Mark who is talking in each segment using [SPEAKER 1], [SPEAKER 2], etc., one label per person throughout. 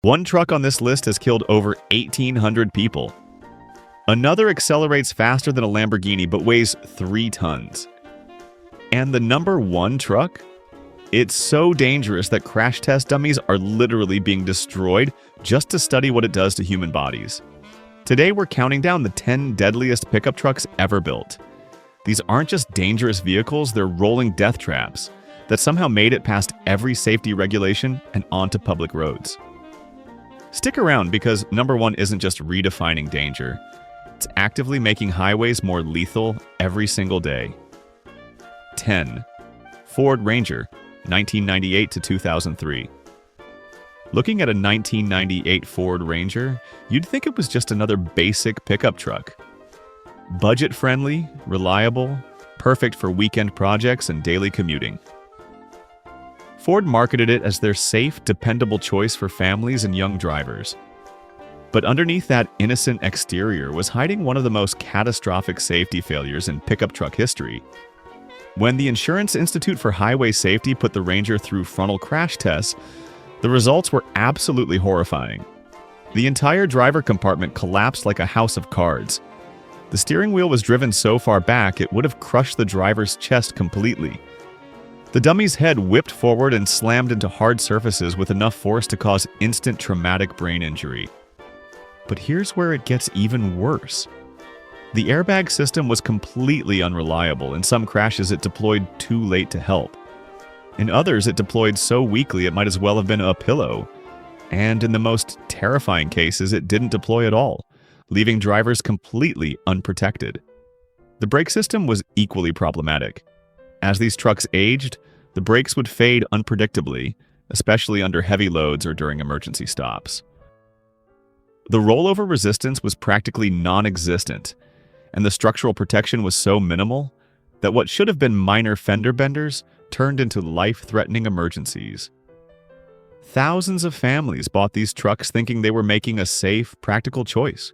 [SPEAKER 1] One truck on this list has killed over 1,800 people. Another accelerates faster than a Lamborghini but weighs 3 tons. And the number one truck? It's so dangerous that crash test dummies are literally being destroyed just to study what it does to human bodies. Today we're counting down the 10 deadliest pickup trucks ever built. These aren't just dangerous vehicles, they're rolling death traps that somehow made it past every safety regulation and onto public roads. Stick around because number one isn't just redefining danger. It's actively making highways more lethal every single day. 10. Ford Ranger, 1998 to 2003. Looking at a 1998 Ford Ranger, you'd think it was just another basic pickup truck. Budget-friendly, reliable, perfect for weekend projects and daily commuting. Ford marketed it as their safe, dependable choice for families and young drivers. But underneath that innocent exterior was hiding one of the most catastrophic safety failures in pickup truck history. When the Insurance Institute for Highway Safety put the Ranger through frontal crash tests, the results were absolutely horrifying. The entire driver compartment collapsed like a house of cards. The steering wheel was driven so far back it would have crushed the driver's chest completely. The dummy's head whipped forward and slammed into hard surfaces with enough force to cause instant traumatic brain injury. But here's where it gets even worse. The airbag system was completely unreliable. In some crashes, it deployed too late to help. In others, it deployed so weakly it might as well have been a pillow. And in the most terrifying cases, it didn't deploy at all, leaving drivers completely unprotected. The brake system was equally problematic. As these trucks aged, the brakes would fade unpredictably, especially under heavy loads or during emergency stops. The rollover resistance was practically non-existent, and the structural protection was so minimal that what should have been minor fender benders turned into life-threatening emergencies. Thousands of families bought these trucks thinking they were making a safe, practical choice.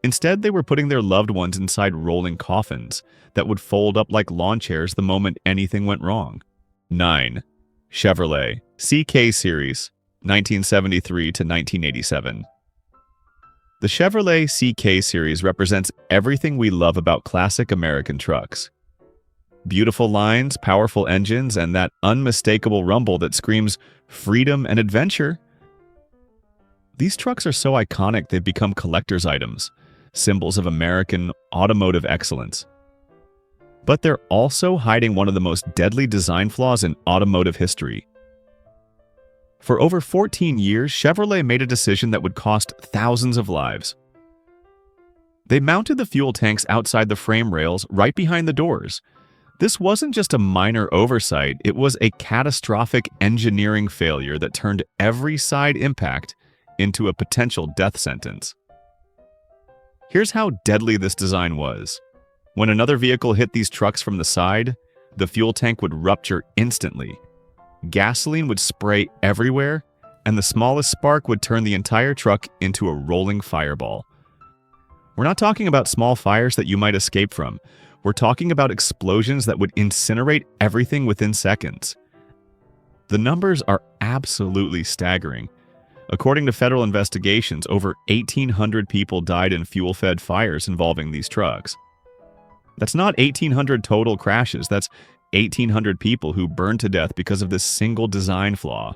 [SPEAKER 1] Instead, they were putting their loved ones inside rolling coffins that would fold up like lawn chairs the moment anything went wrong. 9. Chevrolet CK Series, 1973 to 1987. The Chevrolet CK Series represents everything we love about classic American trucks. Beautiful lines, powerful engines, and that unmistakable rumble that screams freedom and adventure. These trucks are so iconic they've become collector's items, symbols of American automotive excellence. But they're also hiding one of the most deadly design flaws in automotive history. For over 14 years, Chevrolet made a decision that would cost thousands of lives. They mounted the fuel tanks outside the frame rails right behind the doors. This wasn't just a minor oversight, it was a catastrophic engineering failure that turned every side impact into a potential death sentence. Here's how deadly this design was. When another vehicle hit these trucks from the side, the fuel tank would rupture instantly. Gasoline would spray everywhere, and the smallest spark would turn the entire truck into a rolling fireball. We're not talking about small fires that you might escape from. We're talking about explosions that would incinerate everything within seconds. The numbers are absolutely staggering. According to federal investigations, over 1,800 people died in fuel-fed fires involving these trucks. That's not 1,800 total crashes, that's 1,800 people who burned to death because of this single design flaw.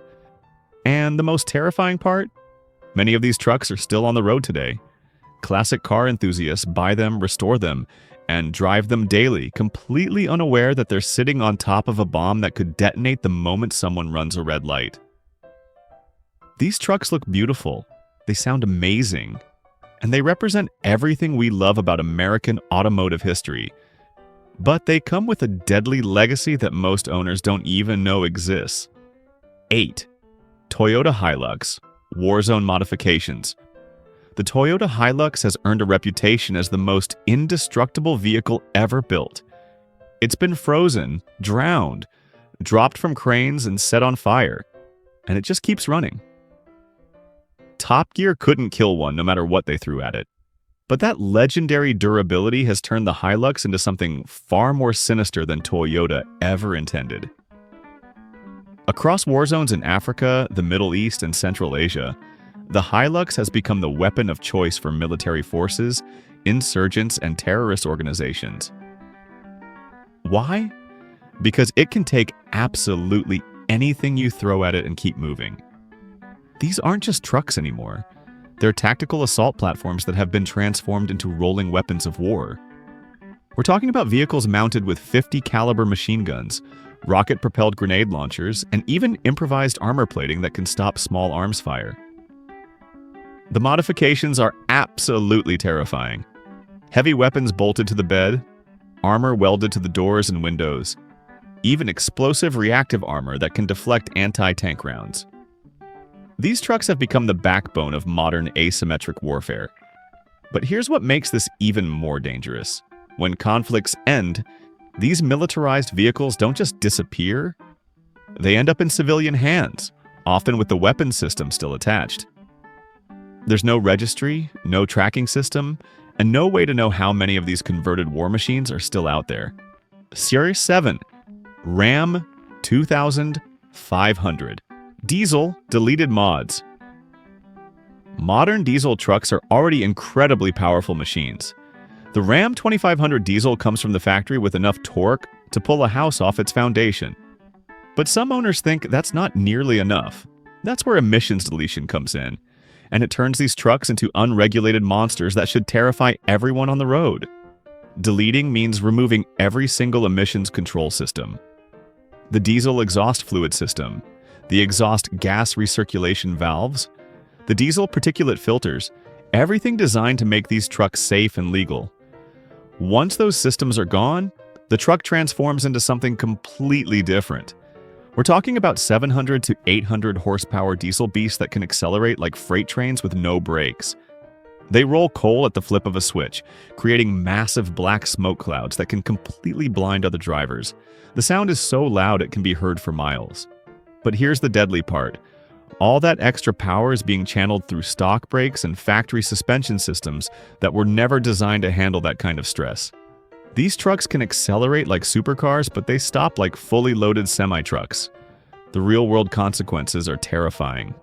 [SPEAKER 1] And the most terrifying part? Many of these trucks are still on the road today. Classic car enthusiasts buy them, restore them, and drive them daily, completely unaware that they're sitting on top of a bomb that could detonate the moment someone runs a red light. These trucks look beautiful, they sound amazing, and they represent everything we love about American automotive history. But they come with a deadly legacy that most owners don't even know exists. 8. Toyota Hilux Warzone Modifications. The Toyota Hilux has earned a reputation as the most indestructible vehicle ever built. It's been frozen, drowned, dropped from cranes, and set on fire, and it just keeps running. Top Gear couldn't kill one no matter what they threw at it. But that legendary durability has turned the Hilux into something far more sinister than Toyota ever intended. Across war zones in Africa, the Middle East, and Central Asia, the Hilux has become the weapon of choice for military forces, insurgents, and terrorist organizations. Why? Because it can take absolutely anything you throw at it and keep moving. These aren't just trucks anymore. They're tactical assault platforms that have been transformed into rolling weapons of war. We're talking about vehicles mounted with 50 caliber machine guns, rocket-propelled grenade launchers, and even improvised armor plating that can stop small arms fire. The modifications are absolutely terrifying. Heavy weapons bolted to the bed, armor welded to the doors and windows, even explosive reactive armor that can deflect anti-tank rounds. These trucks have become the backbone of modern asymmetric warfare. But here's what makes this even more dangerous. When conflicts end, these militarized vehicles don't just disappear, they end up in civilian hands, often with the weapons system still attached. There's no registry, no tracking system, and no way to know how many of these converted war machines are still out there. Series 7, Ram 2500. Diesel deleted mods. Modern diesel trucks are already incredibly powerful machines. The Ram 2500 diesel comes from the factory with enough torque to pull a house off its foundation. But some owners think that's not nearly enough. That's where emissions deletion comes in, and it turns these trucks into unregulated monsters that should terrify everyone on the road. Deleting means removing every single emissions control system. The diesel exhaust fluid system, the exhaust gas recirculation valves, the diesel particulate filters, everything designed to make these trucks safe and legal. Once those systems are gone, the truck transforms into something completely different. We're talking about 700 to 800 horsepower diesel beasts that can accelerate like freight trains with no brakes. They roll coal at the flip of a switch, creating massive black smoke clouds that can completely blind other drivers. The sound is so loud it can be heard for miles. But here's the deadly part. All that extra power is being channeled through stock brakes and factory suspension systems that were never designed to handle that kind of stress. These trucks can accelerate like supercars, but they stop like fully loaded semi-trucks. The real-world consequences are terrifying.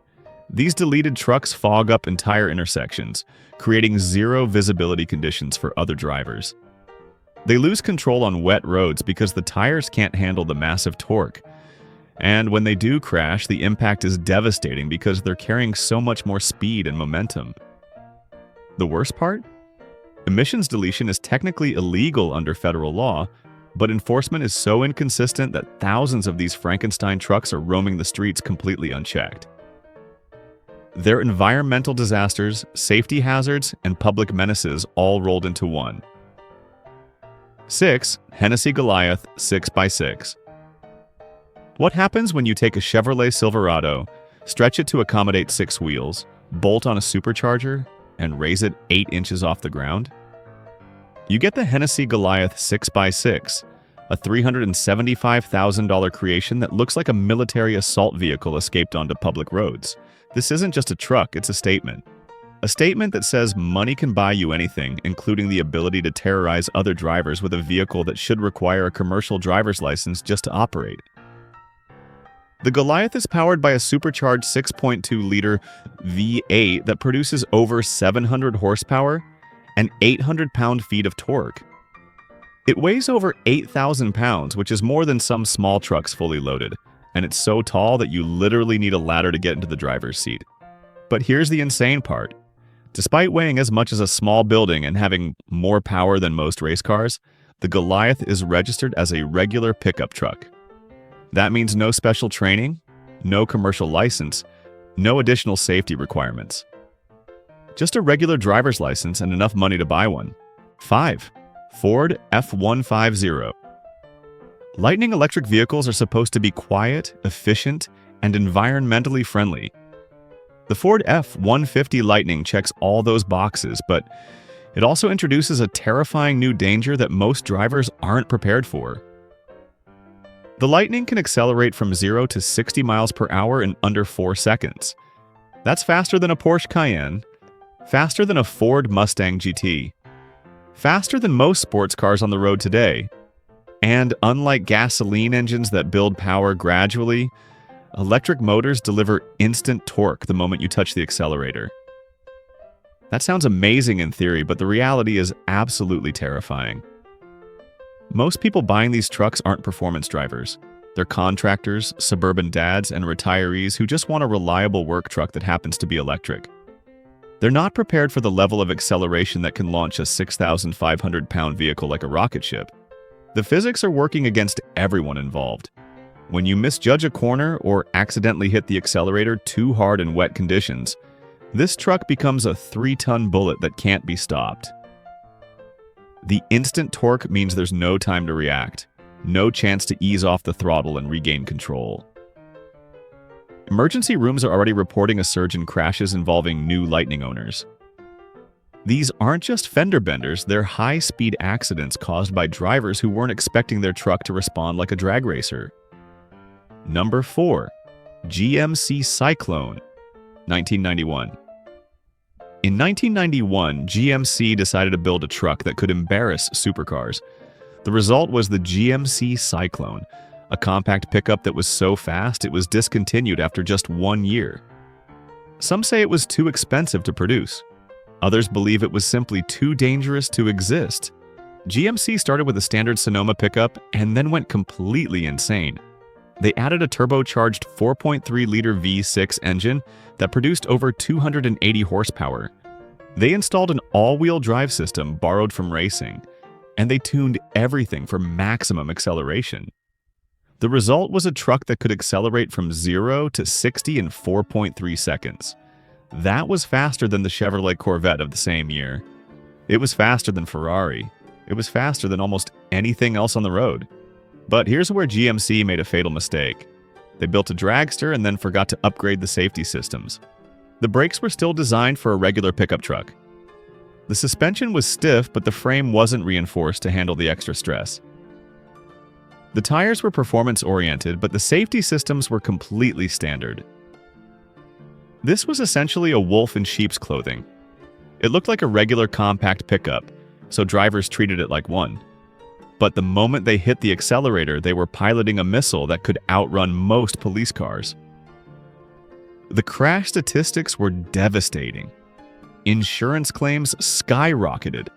[SPEAKER 1] These deleted trucks fog up entire intersections, creating zero visibility conditions for other drivers. They lose control on wet roads because the tires can't handle the massive torque. And when they do crash, the impact is devastating because they're carrying so much more speed and momentum. The worst part? Emissions deletion is technically illegal under federal law, but enforcement is so inconsistent that thousands of these Frankenstein trucks are roaming the streets completely unchecked. They're environmental disasters, safety hazards, and public menaces all rolled into one. 6. Hennessy Goliath 6x6. What happens when you take a Chevrolet Silverado, stretch it to accommodate 6 wheels, bolt on a supercharger, and raise it 8 inches off the ground? You get the Hennessy Goliath 6x6, a $375,000 creation that looks like a military assault vehicle escaped onto public roads. This isn't just a truck, it's a statement. A statement that says money can buy you anything, including the ability to terrorize other drivers with a vehicle that should require a commercial driver's license just to operate. The Goliath is powered by a supercharged 6.2-liter V8 that produces over 700 horsepower and 800 pound-feet of torque. It weighs over 8,000 pounds, which is more than some small trucks fully loaded, and it's so tall that you literally need a ladder to get into the driver's seat. But here's the insane part. Despite weighing as much as a small building and having more power than most race cars, the Goliath is registered as a regular pickup truck. That means no special training, no commercial license, no additional safety requirements. Just a regular driver's license and enough money to buy one. 5. Ford F-150. Lightning electric vehicles are supposed to be quiet, efficient, and environmentally friendly. The Ford F-150 Lightning checks all those boxes, but it also introduces a terrifying new danger that most drivers aren't prepared for. The Lightning can accelerate from 0 to 60 miles per hour in under 4 seconds. That's faster than a Porsche Cayenne, faster than a Ford Mustang GT, faster than most sports cars on the road today, and unlike gasoline engines that build power gradually, Electric motors deliver instant torque the moment you touch the accelerator. That sounds amazing in theory, but the reality is absolutely terrifying. Most people buying these trucks aren't performance drivers. They're contractors, suburban dads, and retirees who just want a reliable work truck that happens to be electric. They're not prepared for the level of acceleration that can launch a 6,500-pound vehicle like a rocket ship. The physics are working against everyone involved. When you misjudge a corner or accidentally hit the accelerator too hard in wet conditions, this truck becomes a 3-ton bullet that can't be stopped. The instant torque means there's no time to react, no chance to ease off the throttle and regain control. Emergency rooms are already reporting a surge in crashes involving new Lightning owners. These aren't just fender benders, they're high-speed accidents caused by drivers who weren't expecting their truck to respond like a drag racer. Number 4. GMC Cyclone, 1991. In 1991, GMC decided to build a truck that could embarrass supercars. The result was the GMC Cyclone, a compact pickup that was so fast it was discontinued after just 1 year. Some say it was too expensive to produce. Others believe it was simply too dangerous to exist. GMC started with a standard Sonoma pickup and then went completely insane. They added a turbocharged 4.3-liter V6 engine that produced over 280 horsepower. They installed an all-wheel drive system borrowed from racing, and they tuned everything for maximum acceleration. The result was a truck that could accelerate from 0 to 60 in 4.3 seconds. That was faster than the Chevrolet Corvette of the same year. It was faster than Ferrari. It was faster than almost anything else on the road. But here's where GMC made a fatal mistake. They built a dragster and then forgot to upgrade the safety systems. The brakes were still designed for a regular pickup truck. The suspension was stiff, but the frame wasn't reinforced to handle the extra stress. The tires were performance-oriented, but the safety systems were completely standard. This was essentially a wolf in sheep's clothing. It looked like a regular compact pickup, so drivers treated it like one. But the moment they hit the accelerator, they were piloting a missile that could outrun most police cars. The crash statistics were devastating. Insurance claims skyrocketed.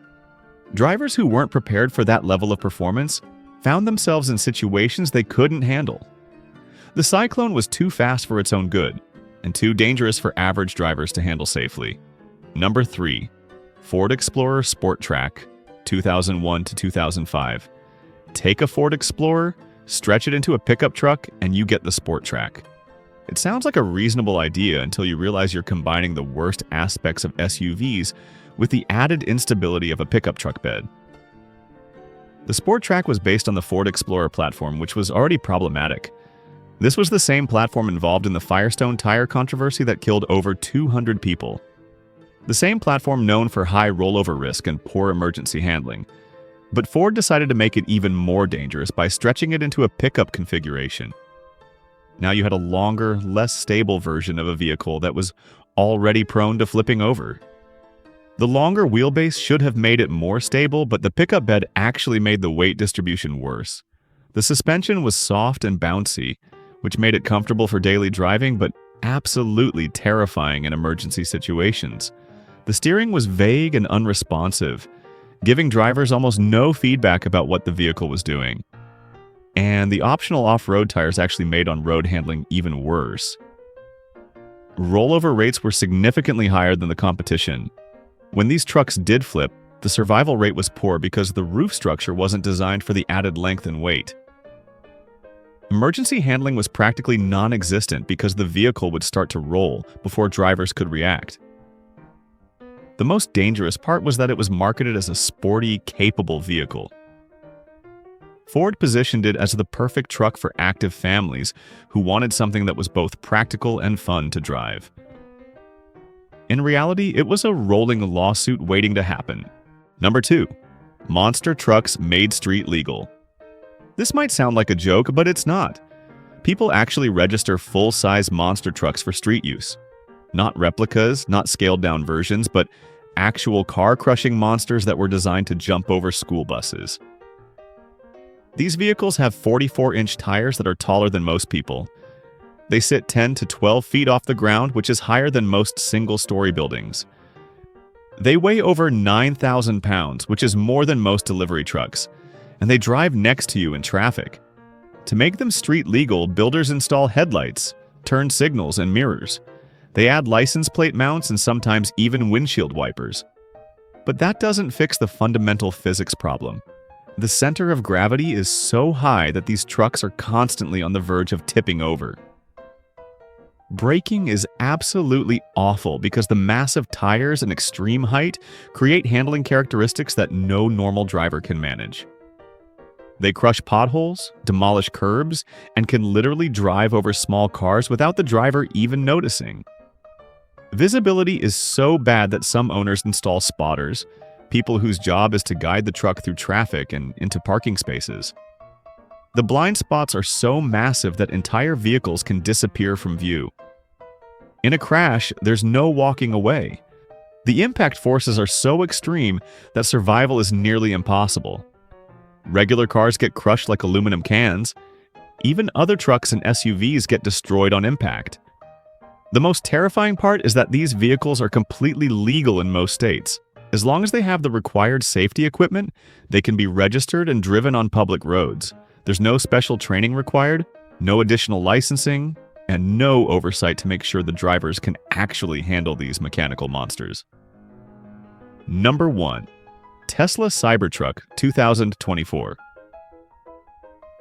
[SPEAKER 1] Drivers who weren't prepared for that level of performance found themselves in situations they couldn't handle. The Cyclone was too fast for its own good, and too dangerous for average drivers to handle safely. Number 3. Ford Explorer Sport Track, 2001 to 2005. Take a Ford Explorer, stretch it into a pickup truck, and you get the Sport Track. It sounds like a reasonable idea until you realize you're combining the worst aspects of SUVs with the added instability of a pickup truck bed. The Sport Track was based on the Ford Explorer platform, which was already problematic. This was the same platform involved in the Firestone tire controversy that killed over 200 people. The same platform known for high rollover risk and poor emergency handling. But Ford decided to make it even more dangerous by stretching it into a pickup configuration. Now you had a longer, less stable version of a vehicle that was already prone to flipping over. The longer wheelbase should have made it more stable, but the pickup bed actually made the weight distribution worse. The suspension was soft and bouncy, which made it comfortable for daily driving, but absolutely terrifying in emergency situations. The steering was vague and unresponsive, giving drivers almost no feedback about what the vehicle was doing. And the optional off-road tires actually made on-road handling even worse. Rollover rates were significantly higher than the competition. When these trucks did flip, the survival rate was poor because the roof structure wasn't designed for the added length and weight. Emergency handling was practically non-existent because the vehicle would start to roll before drivers could react. The most dangerous part was that it was marketed as a sporty, capable vehicle. Ford positioned it as the perfect truck for active families who wanted something that was both practical and fun to drive. In reality, it was a rolling lawsuit waiting to happen. Number 2. Monster trucks made street legal. This might sound like a joke, but it's not. People actually register full-size monster trucks for street use. Not replicas, not scaled-down versions, but actual car-crushing monsters that were designed to jump over school buses. These vehicles have 44-inch tires that are taller than most people. They sit 10 to 12 feet off the ground, which is higher than most single-story buildings. They weigh over 9,000 pounds, which is more than most delivery trucks, and they drive next to you in traffic. To make them street legal, builders install headlights, turn signals, and mirrors. They add license plate mounts and sometimes even windshield wipers. But that doesn't fix the fundamental physics problem. The center of gravity is so high that these trucks are constantly on the verge of tipping over. Braking is absolutely awful because the massive tires and extreme height create handling characteristics that no normal driver can manage. They crush potholes, demolish curbs, and can literally drive over small cars without the driver even noticing. Visibility is so bad that some owners install spotters, people whose job is to guide the truck through traffic and into parking spaces. The blind spots are so massive that entire vehicles can disappear from view. In a crash, there's no walking away. The impact forces are so extreme that survival is nearly impossible. Regular cars get crushed like aluminum cans. Even other trucks and SUVs get destroyed on impact. The most terrifying part is that these vehicles are completely legal in most states. As long as they have the required safety equipment, they can be registered and driven on public roads. There's no special training required, no additional licensing, and no oversight to make sure the drivers can actually handle these mechanical monsters. Number 1. Tesla Cybertruck 2024.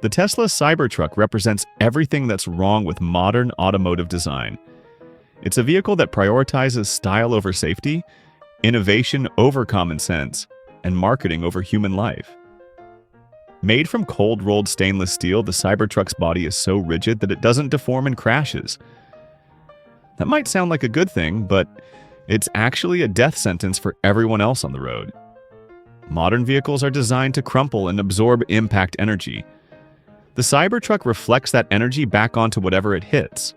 [SPEAKER 1] The Tesla Cybertruck represents everything that's wrong with modern automotive design. It's a vehicle that prioritizes style over safety, innovation over common sense, and marketing over human life. Made from cold-rolled stainless steel, the Cybertruck's body is so rigid that it doesn't deform in crashes. That might sound like a good thing, but it's actually a death sentence for everyone else on the road. Modern vehicles are designed to crumple and absorb impact energy. The Cybertruck reflects that energy back onto whatever it hits.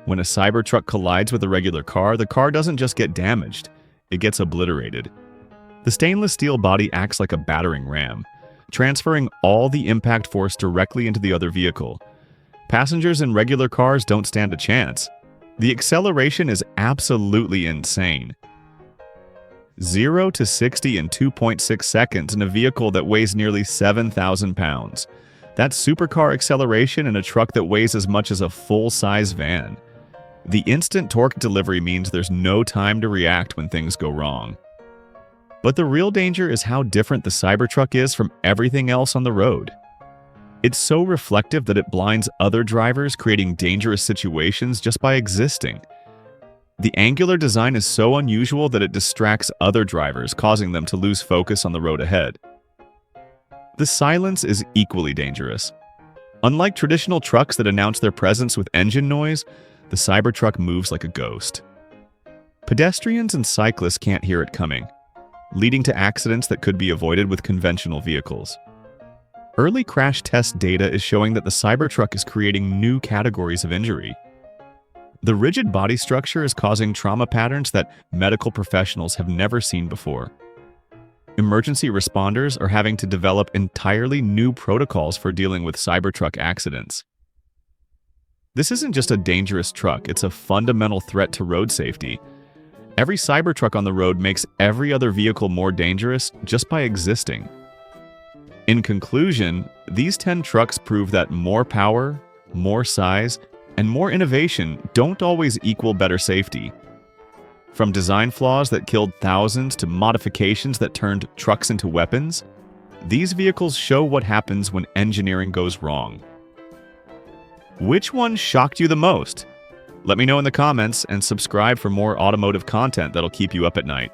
[SPEAKER 1] When a Cybertruck collides with a regular car, the car doesn't just get damaged, it gets obliterated. The stainless steel body acts like a battering ram, transferring all the impact force directly into the other vehicle. Passengers in regular cars don't stand a chance. The acceleration is absolutely insane. 0 to 60 in 2.6 seconds in a vehicle that weighs nearly 7,000 pounds. That's supercar acceleration in a truck that weighs as much as a full-size van. The instant torque delivery means there's no time to react when things go wrong. But the real danger is how different the Cybertruck is from everything else on the road. It's so reflective that it blinds other drivers, creating dangerous situations just by existing. The angular design is so unusual that it distracts other drivers, causing them to lose focus on the road ahead. The silence is equally dangerous. Unlike traditional trucks that announce their presence with engine noise, the Cybertruck moves like a ghost. Pedestrians and cyclists can't hear it coming, leading to accidents that could be avoided with conventional vehicles. Early crash test data is showing that the Cybertruck is creating new categories of injury. The rigid body structure is causing trauma patterns that medical professionals have never seen before. Emergency responders are having to develop entirely new protocols for dealing with Cybertruck accidents. This isn't just a dangerous truck, it's a fundamental threat to road safety. Every Cybertruck on the road makes every other vehicle more dangerous just by existing. In conclusion, these 10 trucks prove that more power, more size, and more innovation don't always equal better safety. From design flaws that killed thousands to modifications that turned trucks into weapons, these vehicles show what happens when engineering goes wrong. Which one shocked you the most? Let me know in the comments and subscribe for more automotive content that'll keep you up at night.